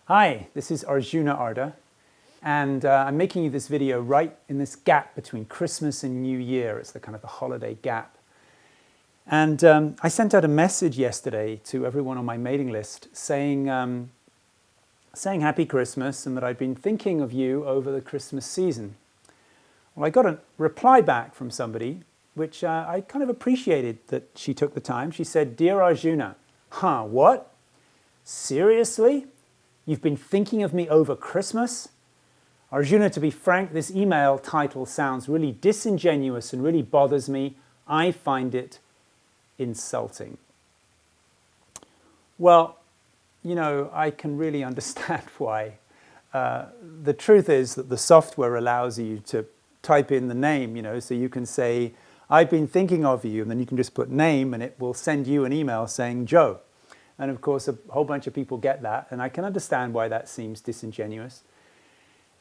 Hi, this is Arjuna Ardagh, and I'm making you this video right in this gap between Christmas and New Year. It's the kind of the holiday gap. And I sent out a message yesterday to everyone on my mailing list saying Happy Christmas and that I'd been thinking of you over the Christmas season. Well, I got a reply back from somebody, which I kind of appreciated that she took the time. She said, "Dear Arjuna, what? Seriously? You've been thinking of me over Christmas?" Arjuna, to be frank, this email title sounds really disingenuous and really bothers me. I find it insulting. Well, I can really understand why. The truth is that the software allows you to type in the name, so you can say, "I've been thinking of you," and then you can just put name and it will send you an email saying Joe. And of course, a whole bunch of people get that, and I can understand why that seems disingenuous.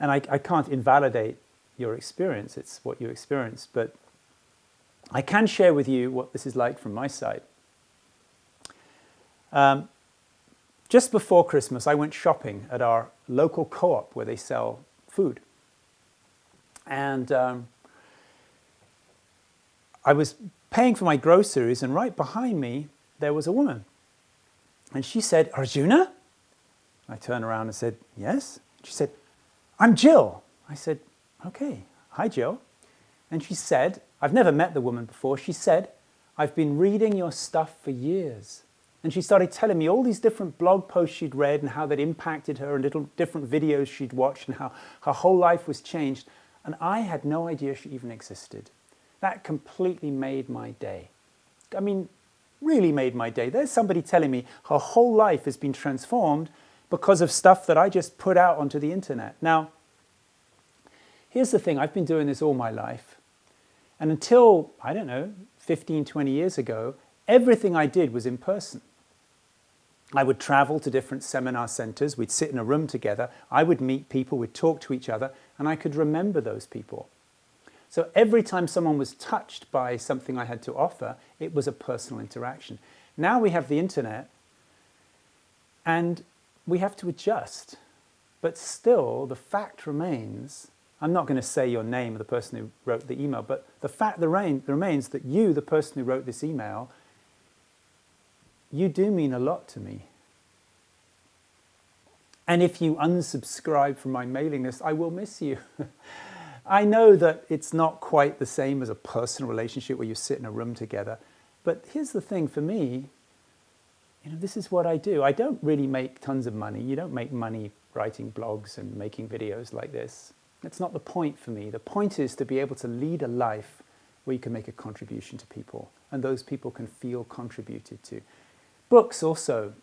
And I can't invalidate your experience, it's what you experienced, but I can share with you what this is like from my side. Just before Christmas, I went shopping at our local co-op where they sell food. And I was paying for my groceries, and right behind me, there was a woman. And she said, "Arjuna?" I turned around and said, "Yes." She said, "I'm Jill." I said, "Okay, hi Jill." And she said, I've never met the woman before, she said, "I've been reading your stuff for years." And she started telling me all these different blog posts she'd read and how that impacted her and little different videos she'd watched and how her whole life was changed. And I had no idea she even existed. That completely made my day. I mean, really made my day. There's somebody telling me her whole life has been transformed because of stuff that I just put out onto the internet. Now, here's the thing. I've been doing this all my life. And until, 15, 20 years ago, everything I did was in person. I would travel to different seminar centers. We'd sit in a room together. I would meet people. We'd talk to each other. And I could remember those people. So every time someone was touched by something I had to offer, it was a personal interaction. Now we have the internet, and we have to adjust. But still, the fact remains, I'm not going to say your name of the person who wrote the email, but the fact remains that you, the person who wrote this email, you do mean a lot to me. And if you unsubscribe from my mailing list, I will miss you. I know that it's not quite the same as a personal relationship where you sit in a room together. But here's the thing for me, this is what I do. I don't really make tons of money. You don't make money writing blogs and making videos like this. That's not the point for me. The point is to be able to lead a life where you can make a contribution to people and those people can feel contributed to. Books also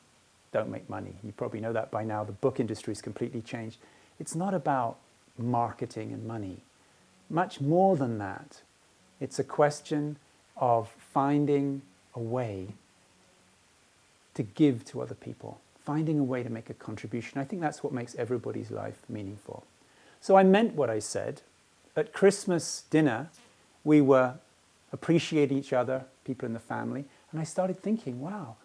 don't make money. You probably know that by now. The book industry has completely changed. It's not about marketing and money. Much more than that. It's a question of finding a way to give to other people, finding a way to make a contribution. I think that's what makes everybody's life meaningful. So I meant what I said. At Christmas dinner, we were appreciating each other, people in the family, and I started thinking, wow,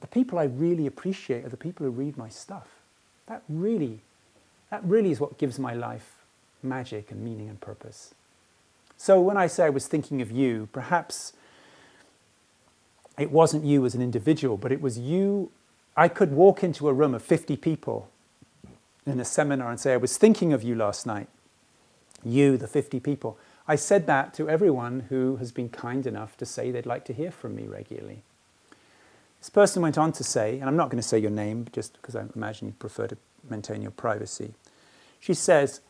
the people I really appreciate are the people who read my stuff. That really is what gives my life magic and meaning and purpose. So when I say I was thinking of you, perhaps it wasn't you as an individual, but it was you. I could walk into a room of 50 people in a seminar and say, I was thinking of you last night. You, the 50 people. I said that to everyone who has been kind enough to say they'd like to hear from me regularly. This person went on to say, and I'm not going to say your name just because I imagine you prefer to maintain your privacy. She says,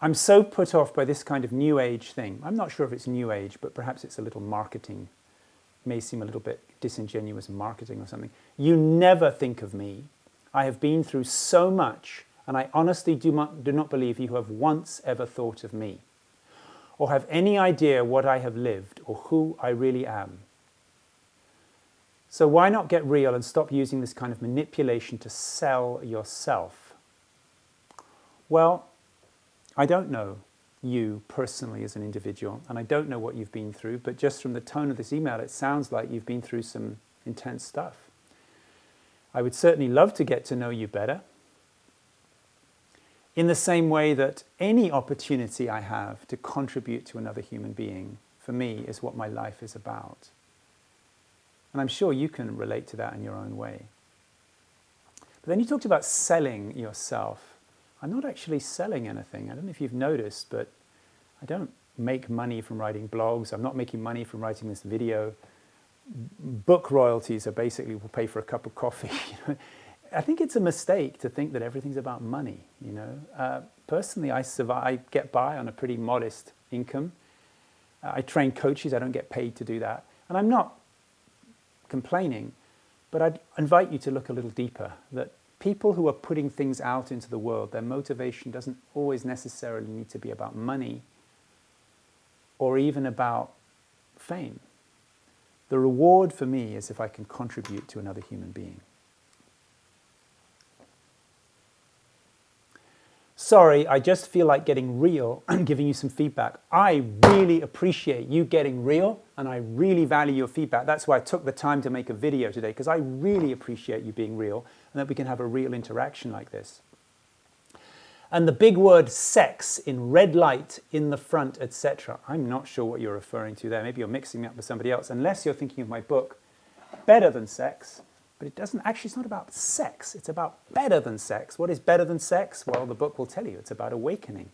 "I'm so put off by this kind of new age thing." I'm not sure if it's new age, but perhaps it's a little marketing. May seem a little bit disingenuous marketing or something. "You never think of me. I have been through so much, and I honestly do not believe you have once ever thought of me, or have any idea what I have lived, or who I really am. So why not get real and stop using this kind of manipulation to sell yourself?" Well, I don't know you personally as an individual, and I don't know what you've been through, but just from the tone of this email, it sounds like you've been through some intense stuff. I would certainly love to get to know you better. In the same way that any opportunity I have to contribute to another human being, for me, is what my life is about. And I'm sure you can relate to that in your own way. But then you talked about selling yourself. I'm not actually selling anything. I don't know if you've noticed, but I don't make money from writing blogs. I'm not making money from writing this video. Book royalties are basically will pay for a cup of coffee. I think it's a mistake to think that everything's about money. Personally, I get by on a pretty modest income. I train coaches. I don't get paid to do that, and I'm not complaining. But I'd invite you to look a little deeper. That people who are putting things out into the world, their motivation doesn't always necessarily need to be about money, or even about fame. The reward for me is if I can contribute to another human being. Sorry, I just feel like getting real and giving you some feedback. I really appreciate you getting real, and I really value your feedback. That's why I took the time to make a video today, because I really appreciate you being real and that we can have a real interaction like this. And the big word sex in red light in the front, etc. I'm not sure what you're referring to there. Maybe you're mixing me up with somebody else, unless you're thinking of my book, Better Than Sex. But it doesn't, actually it's not about sex, it's about better than sex. What is better than sex? Well, the book will tell you, it's about awakening.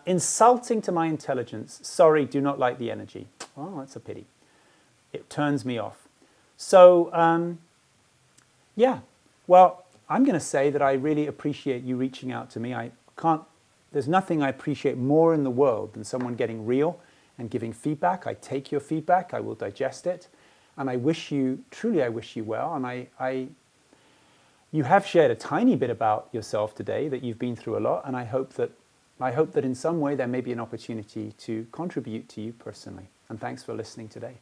Insulting to my intelligence, sorry, do not like the energy. Oh, that's a pity. It turns me off. So, yeah, well, I'm going to say that I really appreciate you reaching out to me. There's nothing I appreciate more in the world than someone getting real and giving feedback. I take your feedback, I will digest it, and I wish you well. And you have shared a tiny bit about yourself today, that you've been through a lot, and I hope that in some way there may be an opportunity to contribute to you personally. And thanks for listening today.